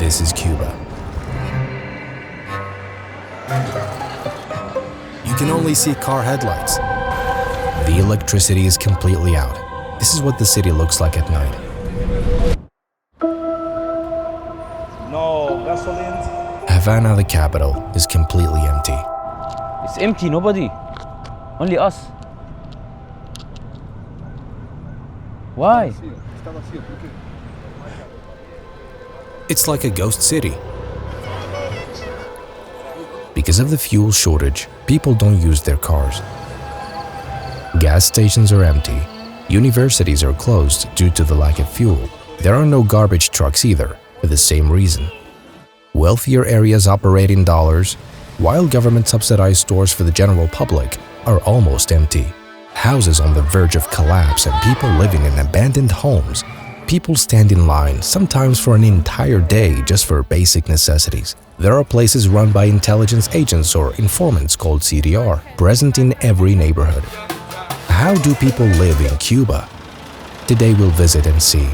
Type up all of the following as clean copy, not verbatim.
This is Cuba. You can only see car headlights. The electricity is completely out. This is what the city looks like at night. No gasoline. Havana, the capital, is completely empty. It's empty, nobody. Only us. Why? It's like a ghost city. Because of the fuel shortage, people don't use their cars. Gas stations are empty. Universities are closed due to the lack of fuel. There are no garbage trucks either, for the same reason. Wealthier areas operate in dollars, while government-subsidized stores for the general public are almost empty. Houses on the verge of collapse and people living in abandoned homes. People stand in line, sometimes for an entire day just for basic necessities. There are places run by intelligence agents or informants called CDR, present in every neighborhood. How do people live in Cuba? Today we'll visit and see.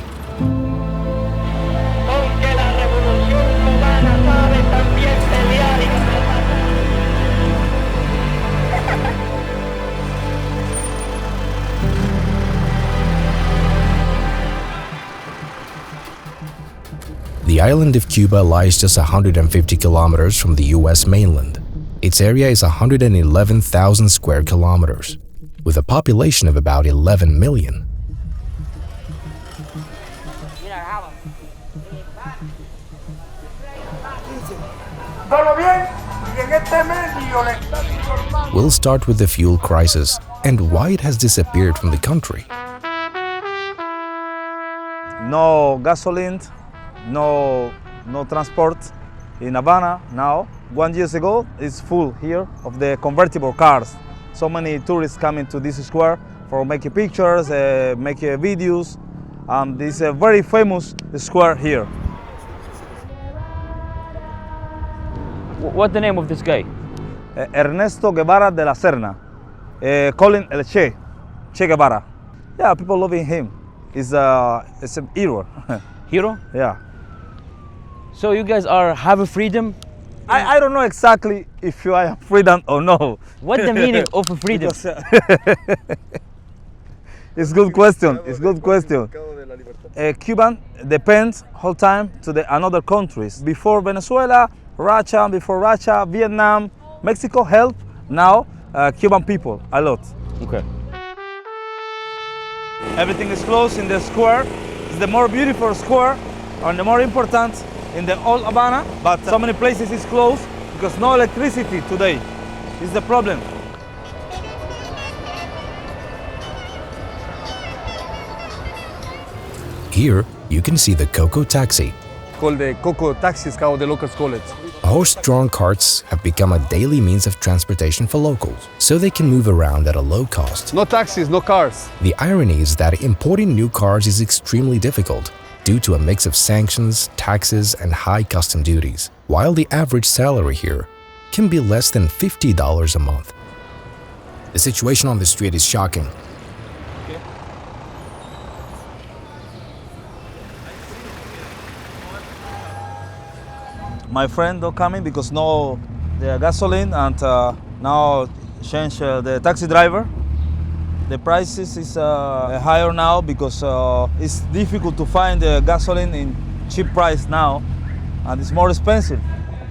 The island of Cuba lies just 150 kilometers from the US mainland. Its area is 111,000 square kilometers, with a population of about 11 million. We'll start with the fuel crisis and why it has disappeared from the country. No gasoline, no transport in Havana now. 1 year ago, it's full here of the convertible cars. So many tourists coming to this square for making pictures, making videos. This is a very famous square here. What's the name of this guy? Ernesto Guevara de la Serna, calling El Che Guevara. Yeah, people loving him. It's an hero. Hero? Yeah. So you guys have a freedom? I don't know exactly if you are freedom or no. What's the meaning of a freedom? It's good question. It's good question. Cuban depends whole time to the another countries. Before Venezuela, Russia, before Russia, Vietnam, Mexico help. Now Cuban people a lot. Okay. Everything is closed in the square. It's the more beautiful square and the more important in the old Havana, but so many places is closed because no electricity today. Is the problem. Here, you can see the Coco taxi. Called the Coco taxis, how the locals call it. Horse-drawn carts have become a daily means of transportation for locals, so they can move around at a low cost. No taxis, no cars. The irony is that importing new cars is extremely difficult due to a mix of sanctions, taxes, and high custom duties, while the average salary here can be less than $50 a month. The situation on the street is shocking. My friend don't coming because no the gasoline and now change the taxi driver. The prices is higher now because it's difficult to find the gasoline in cheap price now, and it's more expensive.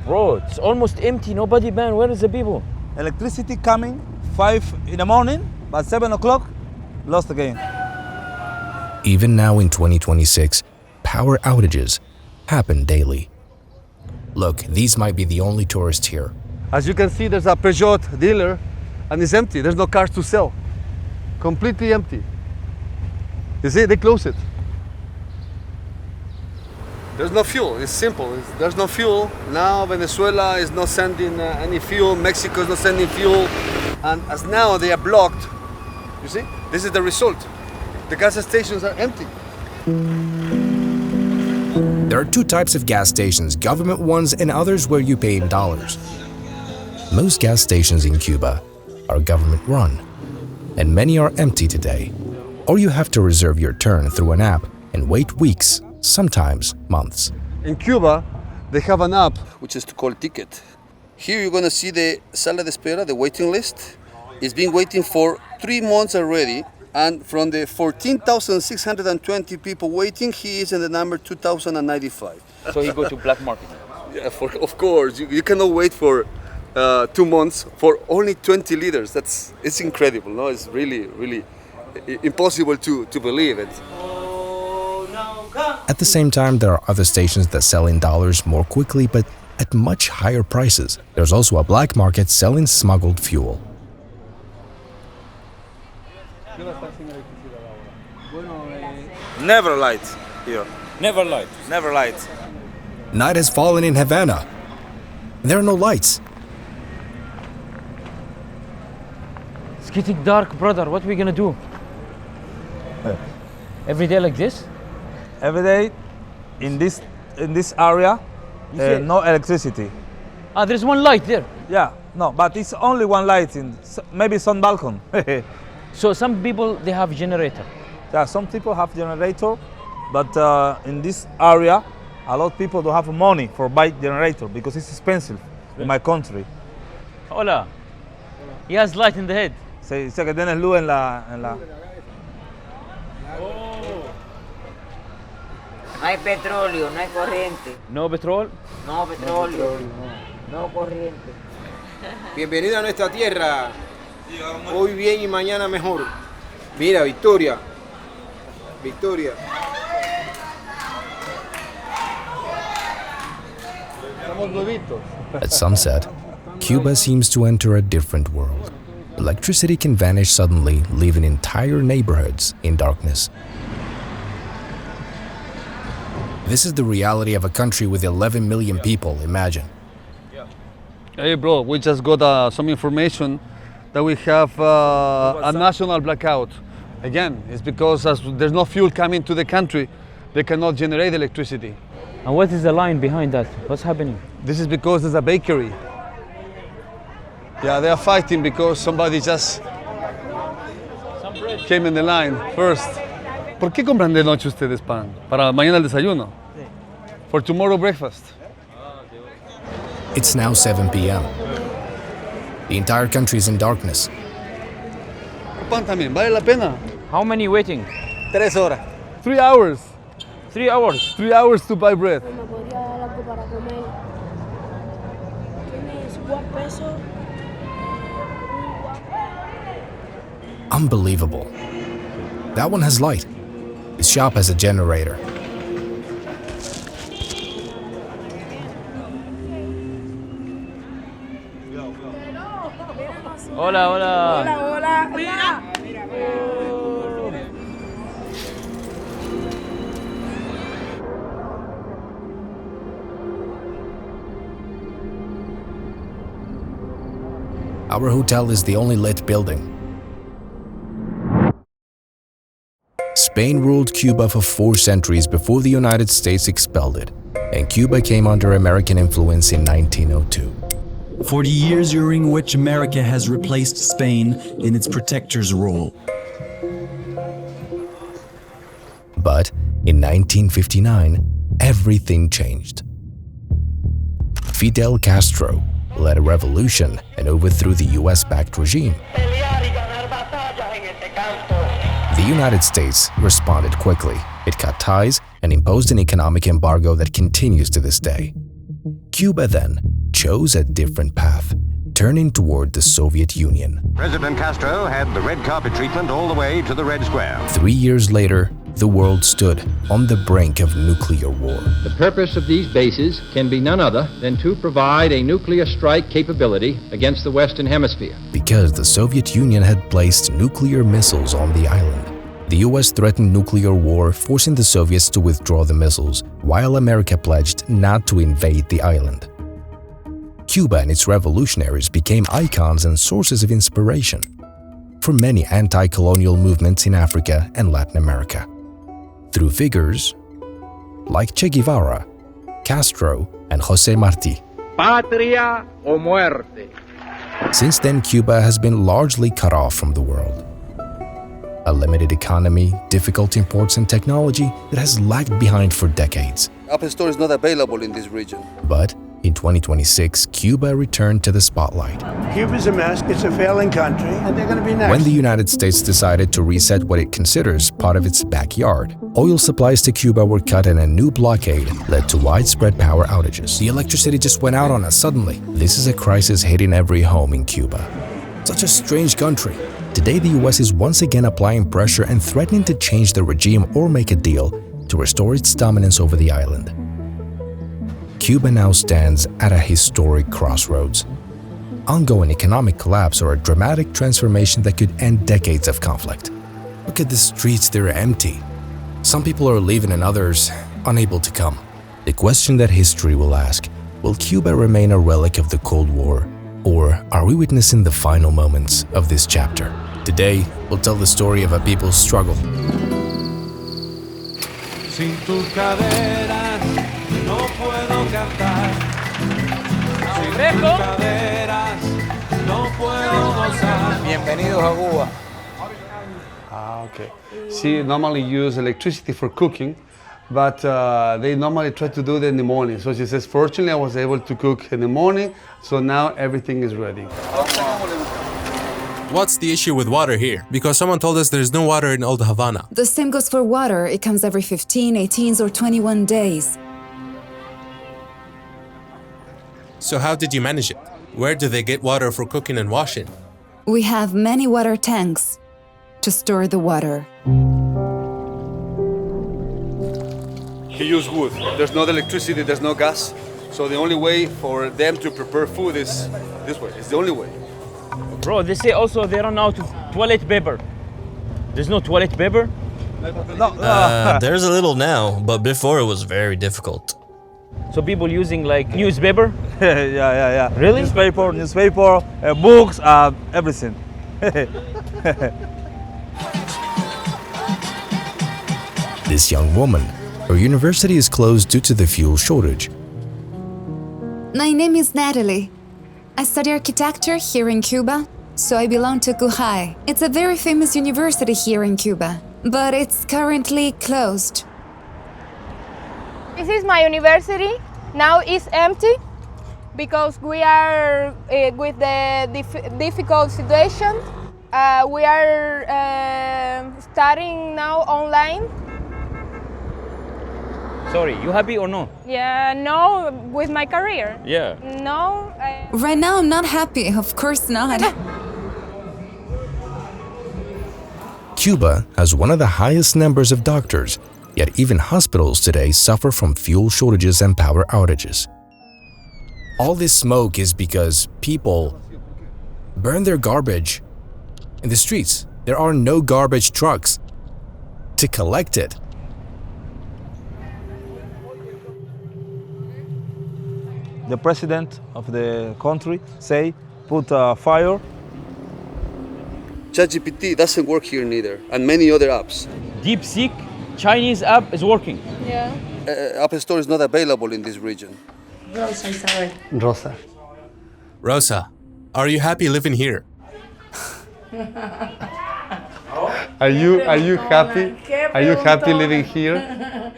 Bro, it's almost empty. Nobody, man. Where is the people? Electricity coming 5 in the morning, but 7 o'clock lost again. Even now in 2026, power outages happen daily. Look, these might be the only tourists here. As you can see, there's a Peugeot dealer and it's empty. There's no cars to sell. Completely empty. You see, they close it. There's no fuel. It's simple. There's no fuel. Now Venezuela is not sending any fuel. Mexico is not sending fuel. And as now they are blocked, you see, this is the result. The gas stations are empty. There are two types of gas stations, government ones and others where you pay in dollars. Most gas stations in Cuba are government-run, and many are empty today. Or you have to reserve your turn through an app and wait weeks, sometimes months. In Cuba, they have an app which is called Ticket. Here you're going to see the sala de espera, the waiting list. It's been waiting for 3 months already. And from the 14,620 people waiting, he is in the number 2,095. So you go to black market. Yeah, of course. You cannot wait for 2 months for only 20 liters. It's incredible. No, it's really, really impossible to believe it. At the same time, there are other stations that sell in dollars more quickly but at much higher prices. There's also a black market selling smuggled fuel. Never light here. Never light. Never light. Night has fallen in Havana. There are no lights. It's getting dark, brother. What are we gonna do? Every day like this? Every day in this area, no electricity. Ah, there's one light there. Yeah, no, but it's only one light in maybe some balcony. So some people, they have generator. Yeah, some people have generator, but in this area, a lot of people don't have money for buy generator because it's expensive in my country. Hola. He has light in the head. Se dice que tienes luz en la. No hay petróleo, no hay corriente. No petrol? No petróleo, no corriente. Bienvenido a nuestra tierra. Hoy bien y mañana mejor. Mira, Victoria. Victoria. At sunset, Cuba seems to enter a different world. Electricity can vanish suddenly, leaving entire neighborhoods in darkness. This is the reality of a country with 11 million people, imagine. Hey bro, we just got some information that we have a national blackout. Again, it's because as there's no fuel coming to the country, they cannot generate electricity. And what is the line behind that? What's happening? This is because there's a bakery. Yeah, they are fighting because somebody just came in the line first. ¿Por qué compran de noche ustedes pan? Para mañana el desayuno. For tomorrow breakfast. It's now 7 p.m. The entire country is in darkness. Pan también, vale la pena. How many waiting? 3 horas. 3 hours. 3 hours. 3 hours to buy bread. Me podría dar algo para comer. Tienes $1 Unbelievable. That one has light. His shop has a generator. Hola, hola. Hola, hola. Our hotel is the only lit building. Spain ruled Cuba for 4 centuries before the United States expelled it, and Cuba came under American influence in 1902. 40 years during which America has replaced Spain in its protector's role. But in 1959, everything changed. Fidel Castro led a revolution and overthrew the US-backed regime. The United States responded quickly. It cut ties and imposed an economic embargo that continues to this day. Cuba then chose a different path, turning toward the Soviet Union. President Castro had the red carpet treatment all the way to the Red Square. 3 years later, the world stood on the brink of nuclear war. The purpose of these bases can be none other than to provide a nuclear strike capability against the Western Hemisphere. Because the Soviet Union had placed nuclear missiles on the island. The US threatened nuclear war, forcing the Soviets to withdraw the missiles, while America pledged not to invade the island. Cuba and its revolutionaries became icons and sources of inspiration for many anti-colonial movements in Africa and Latin America. Through figures like Che Guevara, Castro, and José Martí. Patria o muerte. Since then, Cuba has been largely cut off from the world. a limited economy, difficult imports and technology that has lagged behind for decades. Apple Store is not available in this region. But in 2026, Cuba returned to the spotlight. Cuba's a mess, it's a failing country, and they're going to be next. When the United States decided to reset what it considers part of its backyard, oil supplies to Cuba were cut and a new blockade led to widespread power outages. The electricity just went out on us suddenly. This is a crisis hitting every home in Cuba. Such a strange country. Today, the US is once again applying pressure and threatening to change the regime or make a deal to restore its dominance over the island. Cuba now stands at a historic crossroads. Ongoing economic collapse or a dramatic transformation that could end decades of conflict. Look at the streets, they're empty. Some people are leaving and others unable to come. The question that history will ask, will Cuba remain a relic of the Cold War? Or are we witnessing the final moments of this chapter? Today, we'll tell the story of a people's struggle. Sin tus caderas no puedo cantar. Sin tus caderas no puedo gozar. Bienvenidos a Cuba. Okay. She normally use electricity for cooking, but they normally try to do it in the morning. So she says, fortunately, I was able to cook in the morning, so now everything is ready. What's the issue with water here? Because someone told us there's no water in Old Havana. The same goes for water. It comes every 15, 18, or 21 days. So how did you manage it? Where do they get water for cooking and washing? We have many water tanks to store the water. He used wood. There's no electricity, there's no gas. So the only way for them to prepare food is this way. It's the only way. Bro, they say also they run out of toilet paper. There's no toilet paper? There's a little now, but before it was very difficult. So people using like newspaper? yeah. Really? Newspaper, books, everything. This young woman, her university is closed due to the fuel shortage. My name is Natalie. I study architecture here in Cuba, so I belong to Cuba. It's a very famous university here in Cuba, but it's currently closed. This is my university. Now it's empty because we are with the difficult situation. We are studying now online. Sorry, you happy or no? Yeah, no, with my career. Yeah. No. Right now I'm not happy, of course not. Cuba has one of the highest numbers of doctors, yet even hospitals today suffer from fuel shortages and power outages. All this smoke is because people burn their garbage in the streets. There are no garbage trucks to collect it. The president of the country say, put fire. ChatGPT doesn't work here neither, and many other apps. DeepSeek, Chinese app is working. Yeah. Apple Store is not available in this region. Rosa, sorry. Rosa. Rosa, are you happy living here? Are you happy? Are you happy living here?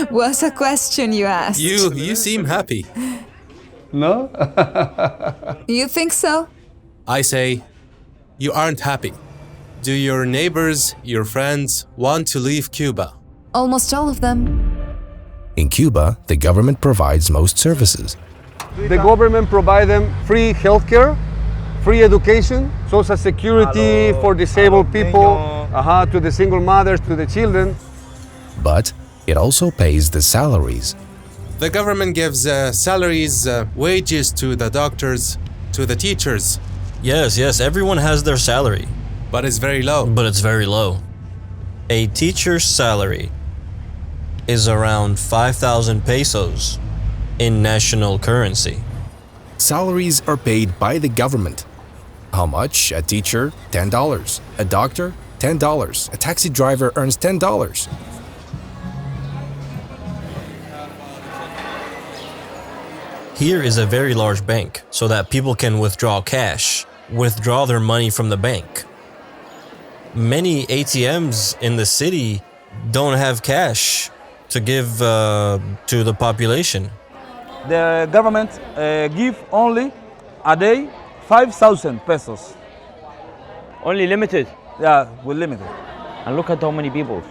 What's a question you asked? You seem happy. No? You think so? I say, you aren't happy. Do your neighbors, your friends, want to leave Cuba? Almost all of them. In Cuba, the government provides most services. The government provides them free healthcare, free education, social security for disabled people, to the single mothers, to the children. But it also pays the salaries. The government gives salaries, wages to the doctors, to the teachers. Yes, everyone has their salary. But it's very low. But it's very low. A teacher's salary is around 5,000 pesos in national currency. Salaries are paid by the government. How much? A teacher, $10. A doctor, $10. A taxi driver earns $10. Here is a very large bank so that people can withdraw cash, withdraw their money from the bank. many ATMs in the city don't have cash to give to the population. The government give only a day 5,000 pesos. Only limited? Yeah, we're limited. And look at how many people.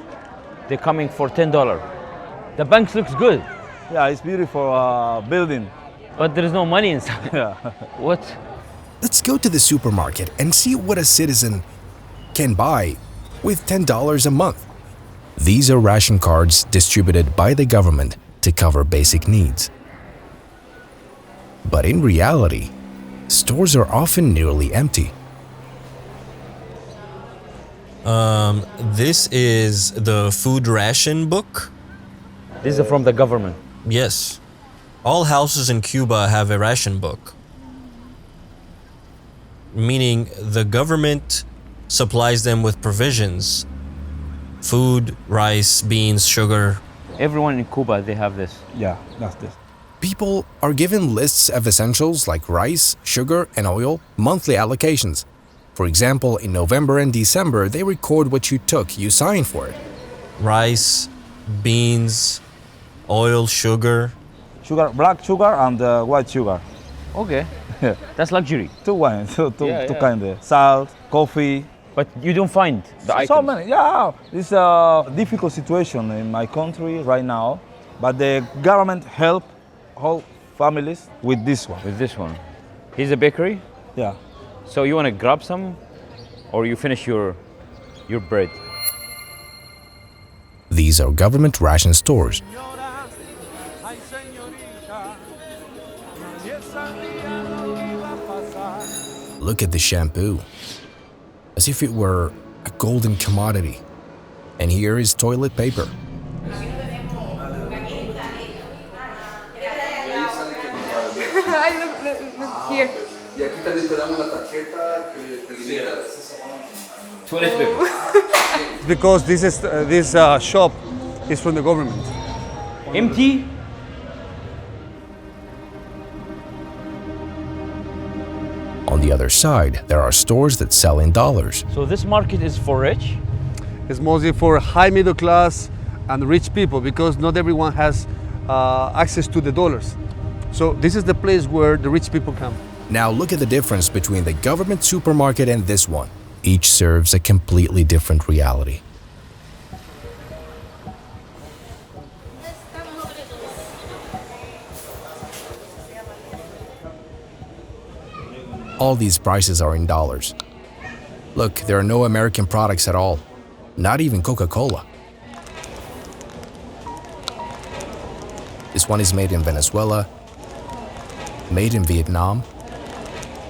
They're coming for $10. The bank looks good. Yeah, it's beautiful building. But there is no money inside. Yeah. What? Let's go to the supermarket and see what a citizen can buy with $10 a month. These are ration cards distributed by the government to cover basic needs. But in reality, stores are often nearly empty. This is the food ration book. These are from the government. Yes. All houses in Cuba have a ration book, meaning the government supplies them with provisions: food, rice, beans, sugar. Everyone in Cuba, they have this. Yeah, that's this. People are given lists of essentials like rice, sugar, and oil, monthly allocations. For example, in November and December, they record what you took, you sign for it. Rice, beans, oil, sugar. Sugar, black sugar and white sugar. Okay. That's luxury. Two wines, two kinds of salt, coffee. But you don't find the items. So many, yeah. It's a difficult situation in my country right now, but the government help whole families with this one. With this one. Here's a bakery? Yeah. So you want to grab some, or you finish your bread? These are government ration stores. Look at the shampoo, as if it were a golden commodity. And here is toilet paper. Look here. Toilet paper. Because this shop is from the government. Empty? On the other side, there are stores that sell in dollars. So this market is for rich? It's mostly for high middle class and rich people because not everyone has access to the dollars. So this is the place where the rich people come. Now look at the difference between the government supermarket and this one. Each serves a completely different reality. All these prices are in dollars. Look, there are no American products at all. Not even Coca-Cola. This one is made in Venezuela, made in Vietnam.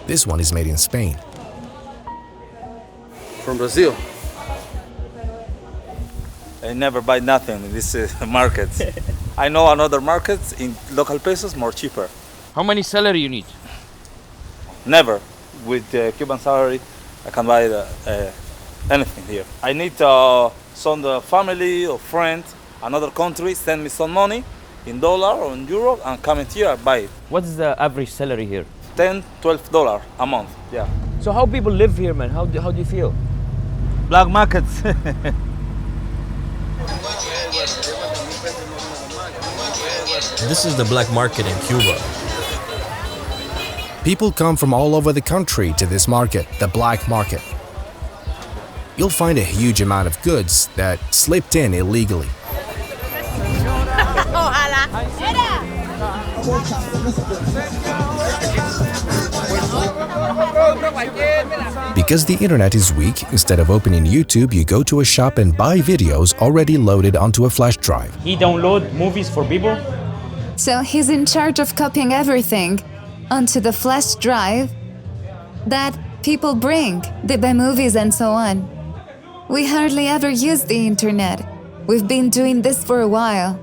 This one is made in Spain. From Brazil. I never buy nothing in this market. I know another markets in local pesos more cheaper. How many salary you need? Never. With the Cuban salary, I can buy anything here. I need some family or friend, another country, send me some money in dollar or in euro and come here and buy it. What's the average salary here? $10, $12 a month, yeah. So how people live here, man? How do you feel? Black markets. This is the black market in Cuba. People come from all over the country to this market, the black market. You'll find a huge amount of goods that slipped in illegally. Because the internet is weak, instead of opening YouTube, you go to a shop and buy videos already loaded onto a flash drive. He download movies for people? So he's in charge of copying everything onto the flash drive that people bring. They buy movies and so on. We hardly ever use the internet. We've been doing this for a while.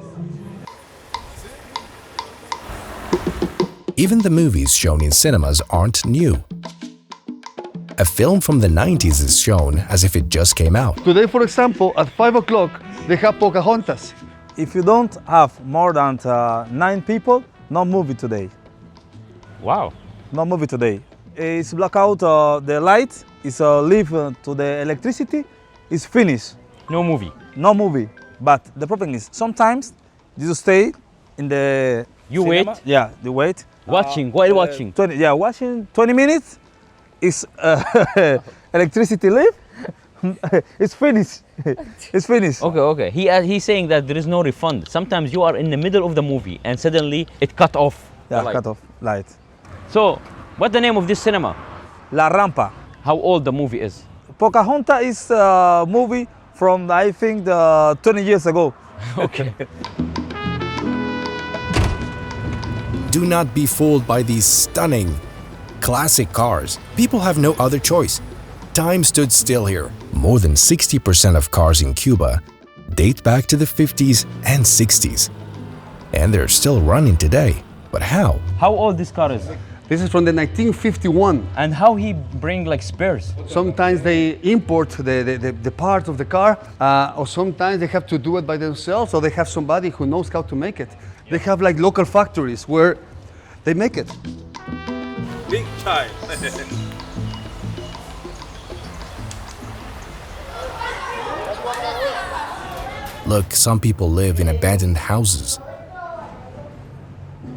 Even the movies shown in cinemas aren't new. A film from the 90s is shown as if it just came out. Today, for example, at 5 o'clock, they have Pocahontas. If you don't have more than 9 people, no movie today. Wow. No movie today. It's blackout the light, it's leave to the electricity, is finished. No movie. No movie. But the problem is sometimes you stay in the You cinema. wait. Yeah, you wait. Watching, while watching. 20, watching 20 minutes is electricity leave. It's finished. It's finished. Okay. He's saying that there is no refund. Sometimes you are in the middle of the movie and suddenly it cut off. Yeah, cut off light. So, what's the name of this cinema? La Rampa. How old the movie is? Pocahontas is a movie from, I think, 20 years ago. Okay. Do not be fooled by these stunning, classic cars. People have no other choice. Time stood still here. More than 60% of cars in Cuba date back to the 50s and 60s. And they're still running today. But how? How old this car is? This is from the 1951. And how he bring like spares? Sometimes they import the parts of the car, or sometimes they have to do it by themselves, or they have somebody who knows how to make it. They have like local factories where they make it. Big time. Look, some people live in abandoned houses.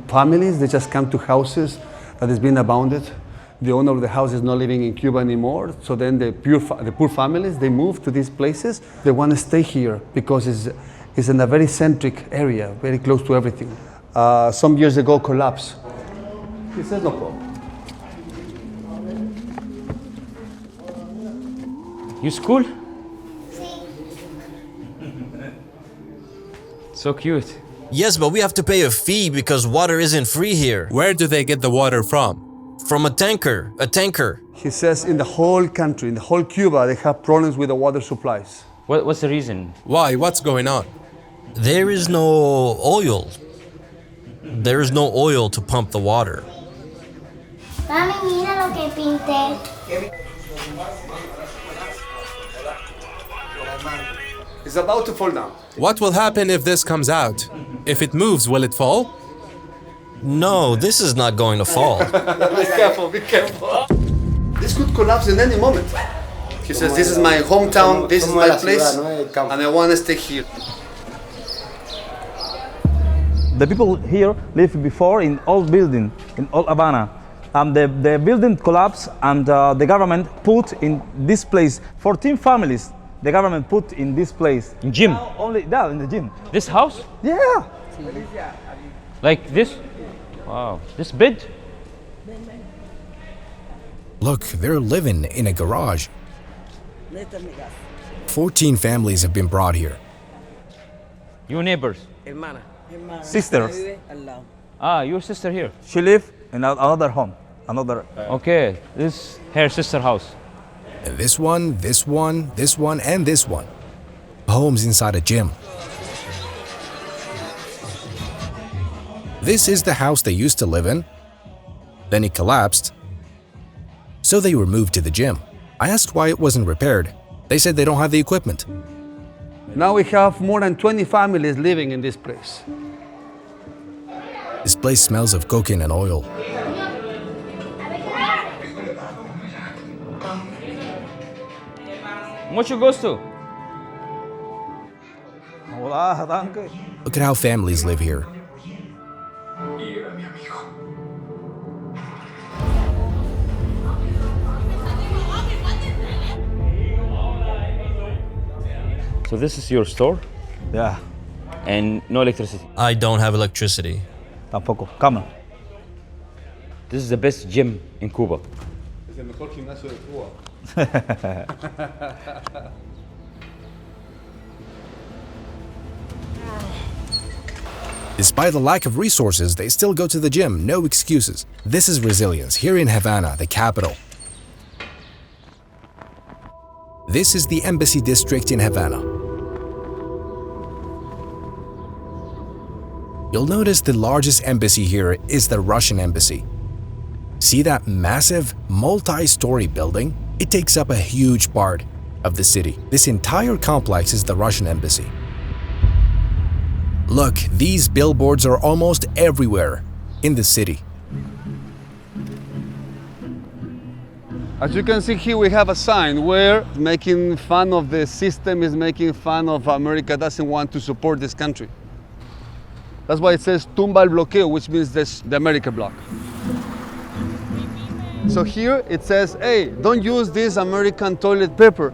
Families, they just come to houses that has been abandoned. The owner of the house is not living in Cuba anymore, so then the poor families, they move to these places. They want to stay here because it's in a very centric area, very close to everything. Some years ago, collapsed. He says no problem. You school? So cute. Yes, but we have to pay a fee because water isn't free here. Where do they get the water from? From a tanker. He says in the whole country, in the whole Cuba, they have problems with the water supplies. What's the reason? Why? What's going on? There is no oil. There is no oil to pump the water. Mami, mira lo que pinté. It's about to fall down. What will happen if this comes out? If it moves, will it fall? No, this is not going to fall. Be careful, be careful. This could collapse in any moment. He says, this is my hometown, this is my place, and I want to stay here. The people here lived before in old building, in old Havana. The building collapsed and the government put in this place 14 families. The government put in this place. In gym? Only that, in the gym. This house? Yeah. Like this? Wow. This big? Look, they're living in a garage. 14 families have been brought here. You neighbors? Sisters. Your sister here? She lives in another home. Okay, this is her sister house. And this one, this one, this one, and this one. Homes inside a gym. This is the house they used to live in. Then it collapsed. So they were moved to the gym. I asked why it wasn't repaired. They said they don't have the equipment. Now we have more than 20 families living in this place. This place smells of cocaine and oil. What you goes to? Look at how families live here. So this is your store? Yeah. And no electricity? I don't have electricity. Tampoco. Come on. This is the best gym in Cuba. Es el mejor gimnasio de Cuba. Despite the lack of resources, they still go to the gym, no excuses. This is resilience here in Havana, the capital. This is the embassy district in Havana. You'll notice the largest embassy here is the Russian embassy. See that massive, multi-story building? It takes up a huge part of the city. This entire complex is the Russian embassy. Look, these billboards are almost everywhere in the city. As you can see here, we have a sign where making fun of the system is making fun of America doesn't want to support this country. That's why it says tumba el bloqueo, which means the America block. So here it says, hey, don't use this American toilet paper.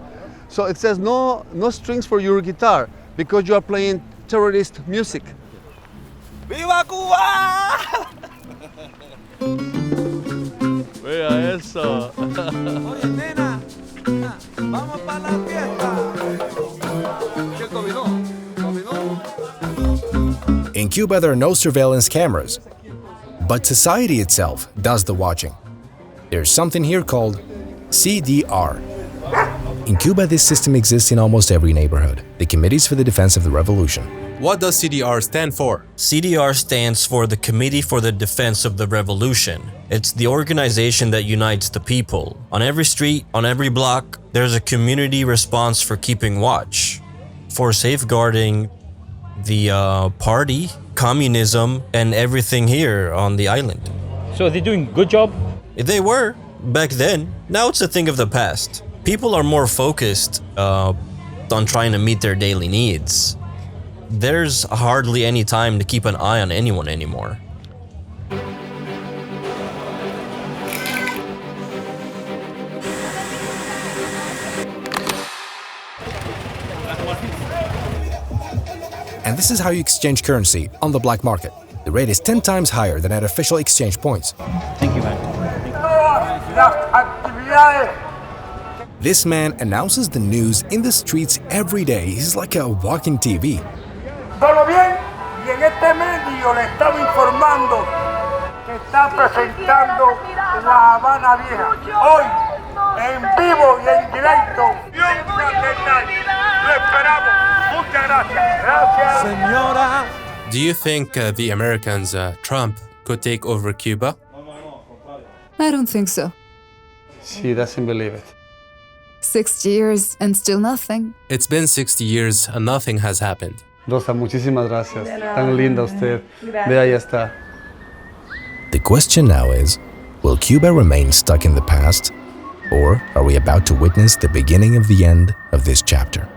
So it says no strings for your guitar because you are playing terrorist music. ¡Viva Cuba! Vea eso. Oye, nena, vamos para la fiesta. ¿Qué combinó? In Cuba, there are no surveillance cameras, but society itself does the watching. There's something here called CDR. In Cuba, this system exists in almost every neighborhood, the Committees for the Defense of the Revolution. What does CDR stand for? CDR stands for the Committee for the Defense of the Revolution. It's the organization that unites the people. On every street, on every block, there's a community response for keeping watch, for safeguarding the party, communism, and everything here on the island. So they're doing a good job? They were, back then. Now it's a thing of the past. People are more focused on trying to meet their daily needs. There's hardly any time to keep an eye on anyone anymore. And this is how you exchange currency on the black market. The rate is 10 times higher than at official exchange points. Thank you, man. This man announces the news in the streets every day. He's like a walking TV. Todo bien, y en este medio le estaba informando que está presentando la Habana Vieja. Hoy, en vivo y en directo. Lo esperamos. Muchas gracias. Gracias. Señora. Do you think the Americans, Trump, could take over Cuba? I don't think so. She doesn't believe it. 60 years and still nothing. It's been 60 years and nothing has happened. Rosa, muchísimas gracias. Tan linda usted. Vea, ya está. The question now is, will Cuba remain stuck in the past? Or are we about to witness the beginning of the end of this chapter?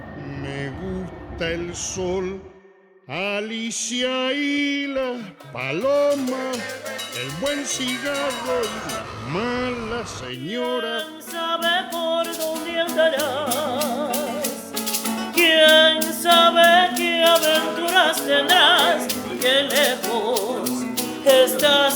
Me gusta el sol, Alicia y la paloma, el buen cigarro y la mala señora. ¿Quién sabe por dónde andarás? ¿Quién sabe qué aventuras tendrás? Qué lejos estás